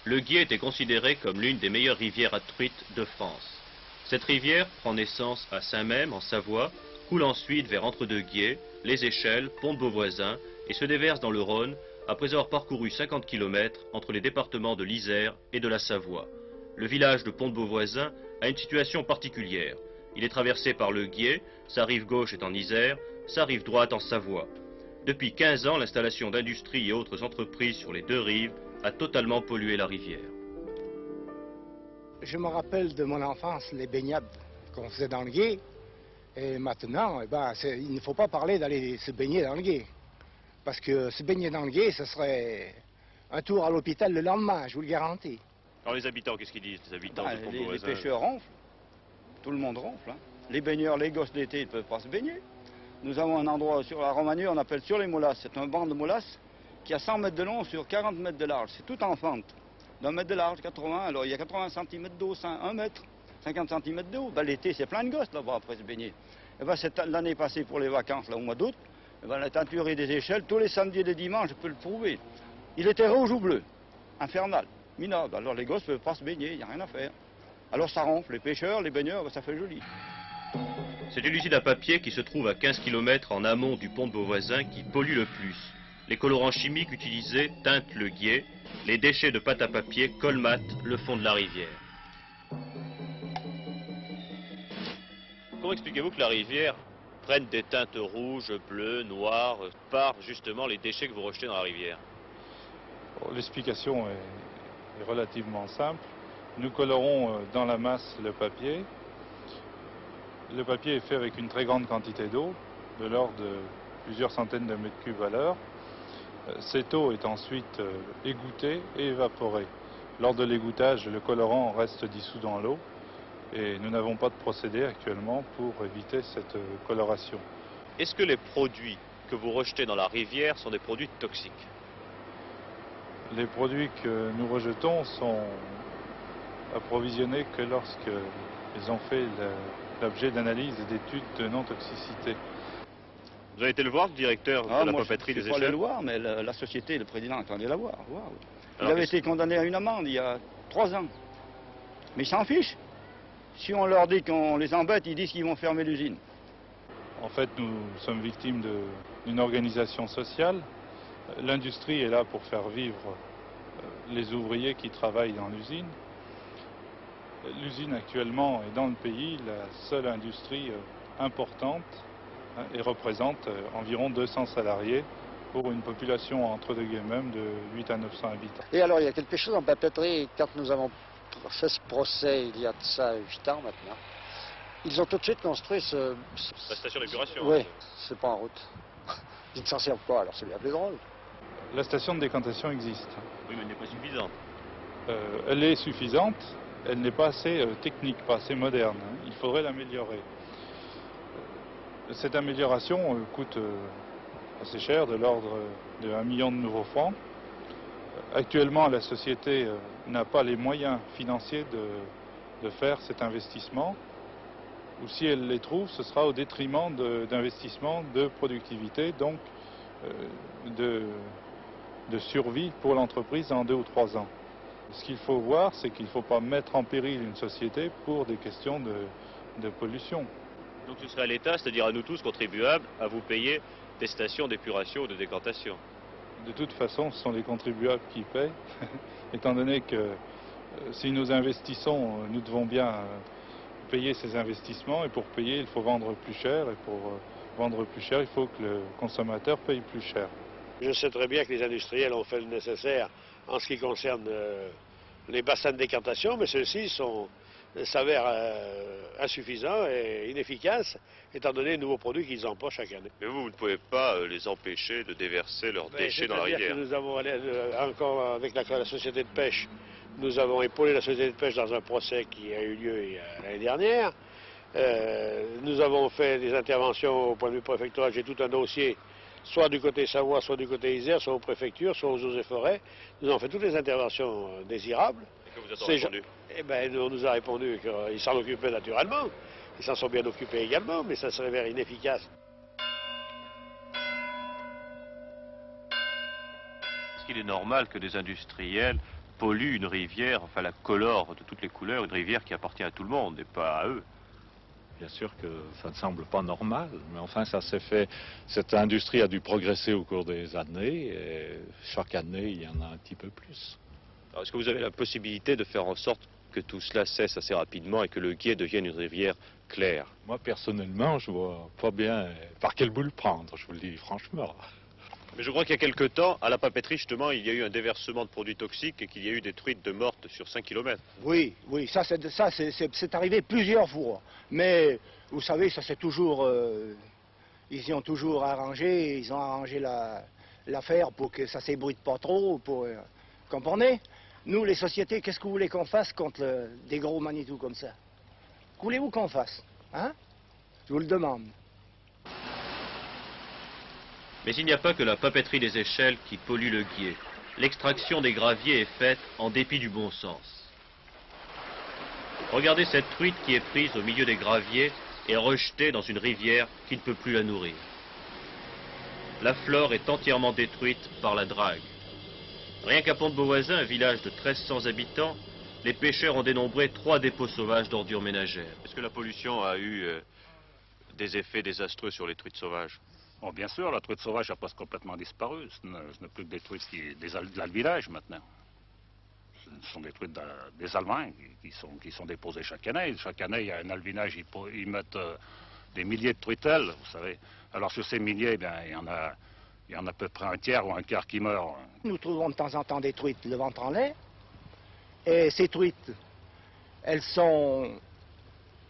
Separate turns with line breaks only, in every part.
Le Guiers était considéré comme l'une des meilleures rivières à truites de France. Cette rivière prend naissance à Saint-Même, en Savoie, coule ensuite vers Entre-deux-Guiers, Les Échelles, Pont-de-Beauvoisin et se déverse dans le Rhône après avoir parcouru 50 km entre les départements de l'Isère et de la Savoie. Le village de Pont-de-Beauvoisin a une situation particulière. Il est traversé par le Guiers, sa rive gauche est en Isère, sa rive droite en Savoie. Depuis 15 ans, l'installation d'industries et autres entreprises sur les deux rives a totalement pollué la rivière.
Je me rappelle de mon enfance les baignades qu'on faisait dans le Guiers. Et maintenant, il ne faut pas parler d'aller se baigner dans le Guiers. Parce que se baigner dans le Guiers, ce serait un tour à l'hôpital le lendemain, je vous le garantis.
Alors les habitants, qu'est-ce qu'ils disent, les habitants de Pont-de-Beauvoisin?
Les pêcheurs ronflent. Tout le monde ronfle. Hein. Les baigneurs, les gosses d'été, ils ne peuvent pas se baigner. Nous avons un endroit sur la Romagny, on appelle sur les molasses. C'est un banc de molasses qui a 100 mètres de long sur 40 mètres de large. C'est tout en fente. D'un mètre de large, 80. Alors il y a 80 cm d'eau, 1 mètre, 50 cm d'eau. L'été, c'est plein de gosses là-bas après se baigner. L'année passée pour les vacances, là, au mois d'août, la teinture des Échelles, tous les samedis et les dimanches, je peux le prouver. Il était rouge ou bleu, infernal, minable. Alors les gosses ne peuvent pas se baigner, il n'y a rien à faire. Alors ça ronfle, les pêcheurs, les baigneurs, ça fait joli.
C'est une usine à papier qui se trouve à 15 km en amont du pont de Beauvoisin qui pollue le plus. Les colorants chimiques utilisés teintent le Guiers, les déchets de pâte à papier colmatent le fond de la rivière. Comment expliquez-vous que la rivière prenne des teintes rouges, bleues, noires, par justement les déchets que vous rejetez dans la rivière?
L'explication est relativement simple. Nous colorons dans la masse le papier. Le papier est fait avec une très grande quantité d'eau, de l'ordre de plusieurs centaines de mètres cubes à l'heure. Cette eau est ensuite égouttée et évaporée. Lors de l'égouttage, le colorant reste dissous dans l'eau et nous n'avons pas de procédé actuellement pour éviter cette coloration.
Est-ce que les produits que vous rejetez dans la rivière sont des produits toxiques?
Les produits que nous rejetons sont approvisionnés que lorsqu'ils ont fait l'objet d'analyse et d'études de non-toxicité.
Vous avez été le voir, le directeur de la papeterie des Échelles?
Je ne suis pas allé le voir, mais la société, le président est allé la voir. Wow. Il avait été condamné à une amende il y a 3 ans. Mais ils s'en fichent. Si on leur dit qu'on les embête, ils disent qu'ils vont fermer l'usine.
En fait, nous sommes victimes d'une organisation sociale. L'industrie est là pour faire vivre les ouvriers qui travaillent dans l'usine. L'usine actuellement est dans le pays la seule industrie importante et représente environ 200 salariés pour une population entre deux guillemets de 8 à 900 habitants.
Et alors, il y a quelque chose en papeterie, quand nous avons fait ce procès il y a de ça 8 ans maintenant, ils ont tout de suite construit
la station d'épuration.
Oui, c'est pas en route. Ils ne s'en servent pas, alors c'est bien plus drôle.
La station de décantation existe.
Oui, mais elle n'est pas suffisante.
Elle est suffisante, elle n'est pas assez technique, pas assez moderne. Il faudrait l'améliorer. Cette amélioration coûte assez cher, de l'ordre de 1 million de nouveaux francs. Actuellement, la société n'a pas les moyens financiers de faire cet investissement. Ou si elle les trouve, ce sera au détriment d'investissements de productivité, donc de survie pour l'entreprise dans 2 ou 3 ans. Ce qu'il faut voir, c'est qu'il ne faut pas mettre en péril une société pour des questions de pollution.
Donc ce serait à l'État, c'est-à-dire à nous tous, contribuables, à vous payer des stations d'épuration ou de décantation.
De toute façon, ce sont les contribuables qui paient, étant donné que si nous investissons, nous devons bien payer ces investissements, et pour payer, il faut vendre plus cher, et pour vendre plus cher, il faut que le consommateur paye plus cher.
Je sais très bien que les industriels ont fait le nécessaire en ce qui concerne les bassins de décantation, mais ceux-ci s'avèrent insuffisants et inefficaces, étant donné les nouveaux produits qu'ils empochent chaque année.
Mais vous ne pouvez pas les empêcher de déverser leurs déchets dans la rivière.
Nous avons, encore avec la société de pêche, nous avons épaulé la société de pêche dans un procès qui a eu lieu l'année dernière. Nous avons fait des interventions au point de vue préfectoral. J'ai tout un dossier, soit du côté Savoie, soit du côté Isère, soit aux préfectures, soit aux eaux et forêts. Nous avons fait toutes les interventions désirables.
Et que vous a-t-on répondu?
Eh bien, on nous a répondu qu'ils s'en occupaient naturellement. Ils s'en sont bien occupés également, mais ça s'avère inefficace.
Est-ce qu'il est normal que des industriels polluent une rivière, enfin la colorent de toutes les couleurs, une rivière qui appartient à tout le monde et pas à eux.
Bien sûr que ça ne semble pas normal, mais enfin ça s'est fait. Cette industrie a dû progresser au cours des années, et chaque année il y en a un petit peu plus.
Alors, est-ce que vous avez la possibilité de faire en sorte que tout cela cesse assez rapidement et que le Guiers devienne une rivière claire?
Moi personnellement, je vois pas bien par quel bout le prendre, je vous le dis franchement.
Mais je crois qu'il y a quelque temps, à la papeterie, justement, il y a eu un déversement de produits toxiques et qu'il y a eu des truites de mortes sur 5 km.
Oui, oui, ça c'est arrivé plusieurs fois. Mais vous savez, ça c'est toujours... ils y ont toujours arrangé, ils ont arrangé l'affaire pour que ça s'ébruite pas trop, comprenez? Nous, les sociétés, qu'est-ce que vous voulez qu'on fasse contre des gros Manitou comme ça? Voulez-vous qu'on fasse? Hein? Je vous le demande.
Mais il n'y a pas que la papeterie des échelles qui pollue le Guiers. L'extraction des graviers est faite en dépit du bon sens. Regardez cette truite qui est prise au milieu des graviers et rejetée dans une rivière qui ne peut plus la nourrir. La flore est entièrement détruite par la drague. Rien qu'à Pont-de-Beauvoisin, un village de 1300 habitants, les pêcheurs ont dénombré 3 dépôts sauvages d'ordures ménagères. Est-ce que la pollution a eu des effets désastreux sur les truites sauvages?
Bon, bien sûr, la truite sauvage a presque complètement disparu. Ce n'est plus que des truites de l'alvilage maintenant. Ce sont des truites des Allemands qui sont déposées chaque année. Chaque année, il y a un alvinage, ils mettent des milliers de truitelles, vous savez. Alors sur ces milliers, eh bien, il y en a à peu près un tiers ou un quart qui meurent.
Nous trouvons de temps en temps des truites le ventre en l'air. Et ces truites, elles sont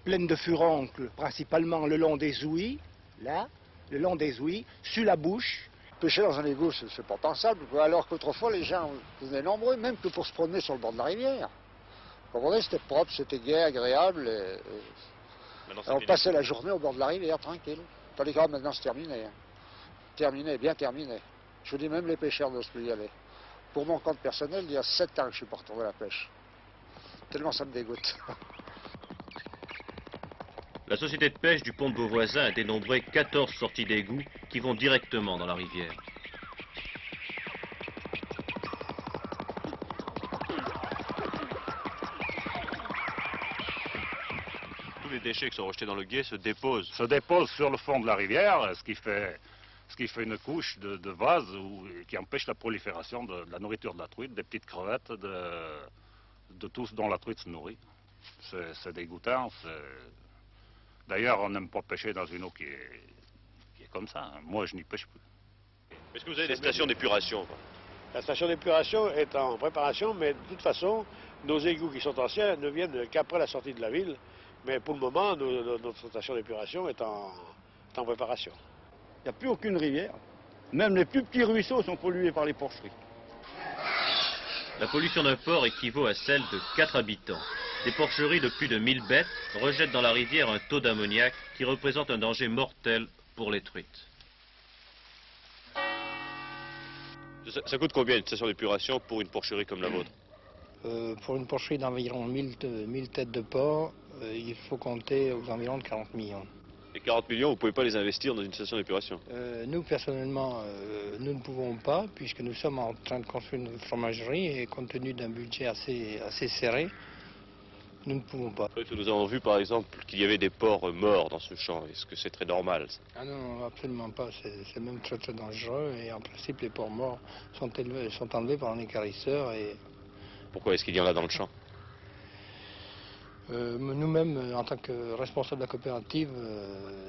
pleines de furoncles, principalement le long des ouïes, là, le long des ouïes, sur la bouche.
Pêcher dans un égout, c'est pas pensable, quoi. Alors qu'autrefois, les gens venaient nombreux, même que pour se promener sur le bord de la rivière. Vous comprenez, c'était propre, c'était gai, agréable. On passait la journée au bord de la rivière, tranquille. Tandis que maintenant, c'est terminé. Hein. Terminé, bien terminé. Je vous dis, même les pêcheurs n'osent plus y aller. Pour mon compte personnel, il y a 7 ans que je suis pas retourné à la pêche. Tellement ça me dégoûte.
La société de pêche du pont de Beauvoisin a dénombré 14 sorties d'égouts qui vont directement dans la rivière. Tous les déchets qui sont rejetés dans le Guiers se déposent.
Se déposent sur le fond de la rivière, ce qui fait une couche de vase qui empêche la prolifération de la nourriture de la truite, des petites crevettes, de tout ce dont la truite se nourrit. C'est dégoûtant. D'ailleurs, on n'aime pas pêcher dans une eau qui est comme ça. Moi, je n'y pêche plus.
Est-ce que vous avez des stations d'épuration?
La station d'épuration est en préparation, mais de toute façon, nos égouts qui sont anciens ne viennent qu'après la sortie de la ville. Mais pour le moment, notre station d'épuration est en préparation.
Il n'y a plus aucune rivière. Même les plus petits ruisseaux sont pollués par les porcheries.
La pollution d'un port équivaut à celle de 4 habitants. Des porcheries de plus de 1000 bêtes rejettent dans la rivière un taux d'ammoniac qui représente un danger mortel pour les truites. Ça coûte combien une station d'épuration pour une porcherie comme la vôtre?
Pour une porcherie d'environ 1000 têtes de porc, il faut compter aux environs de 40 millions.
Et 40 millions, vous ne pouvez pas les investir dans une station d'épuration?
Nous, personnellement, nous ne pouvons pas, puisque nous sommes en train de construire une fromagerie et compte tenu d'un budget assez serré, nous ne pouvons pas.
Nous avons vu par exemple qu'il y avait des porcs morts dans ce champ. Est-ce que c'est très normal ça?
Ah non, absolument pas. C'est même très très dangereux et en principe les porcs morts sont enlevés par un équarrisseur.
Pourquoi est-ce qu'il y en a dans le champ?
Nous-mêmes, en tant que responsables de la coopérative,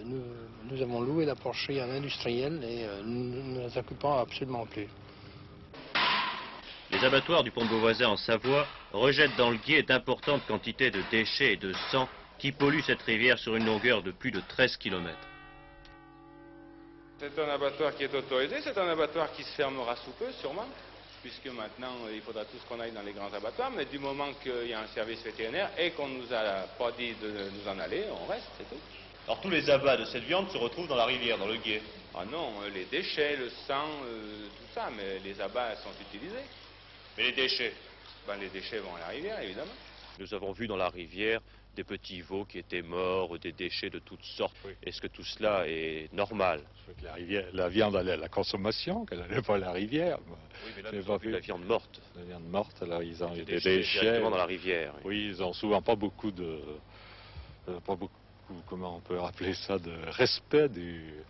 nous avons loué la porcherie à un industriel et nous ne nous occupons absolument plus.
Les abattoirs du pont de Beauvoisin en Savoie rejettent dans le Guiers d'importantes quantités de déchets et de sang qui polluent cette rivière sur une longueur de plus de 13 km.
C'est un abattoir qui est autorisé, c'est un abattoir qui se fermera sous peu sûrement, puisque maintenant il faudra tous qu'on aille dans les grands abattoirs, mais du moment qu'il y a un service vétérinaire et qu'on ne nous a pas dit de nous en aller, on reste, c'est tout.
Alors tous les abats de cette viande se retrouvent dans la rivière, dans le Guiers?
Ah non, les déchets, le sang, tout ça, mais les abats sont utilisés.
Mais les déchets?
Ben, les déchets vont à la rivière, évidemment.
Nous avons vu dans la rivière des petits veaux qui étaient morts, des déchets de toutes sortes.
Oui.
Est-ce que tout cela est normal?
La viande allait à la consommation, qu'elle n'allait pas à la rivière.
Oui, mais là, nous avons vu la viande morte.
La viande morte, alors ils ont eu des
déchets
déchets.
directement dans la rivière.
Oui, ils ont souvent pas beaucoup de... comment on peut appeler ça, de respect de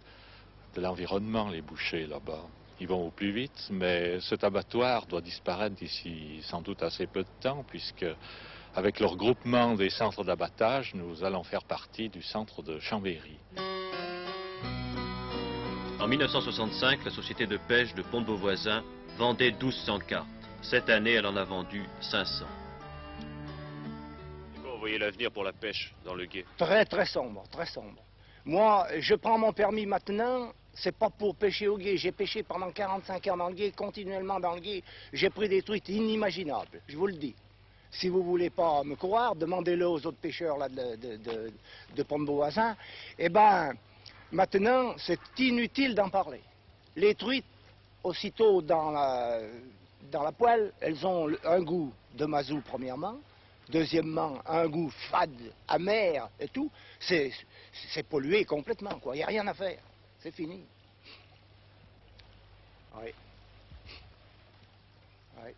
l'environnement, les bouchers là-bas. Ils vont au plus vite, mais cet abattoir doit disparaître d'ici sans doute assez peu de temps, puisque avec le regroupement des centres d'abattage, nous allons faire partie du centre de Chambéry.
En 1965, la société de pêche de Pont-de-Beauvoisin vendait 1200 cartes. Cette année, elle en a vendu 500. Et comment vous voyez l'avenir pour la pêche dans le Gué?
Très très sombre, très sombre. Moi, je prends mon permis maintenant, c'est pas pour pêcher au Gué. J'ai pêché pendant 45 ans dans le Gué, continuellement dans le Gué. J'ai pris des truites inimaginables, je vous le dis. Si vous ne voulez pas me croire, demandez-le aux autres pêcheurs là, de Pont-de-Beauvoisin. Eh bien, maintenant, c'est inutile d'en parler. Les truites, aussitôt dans la poêle, elles ont un goût de mazout, premièrement. Deuxièmement, un goût fade, amer et tout. C'est pollué complètement, quoi. Il n'y a rien à faire. C'est fini. Oui. Oui.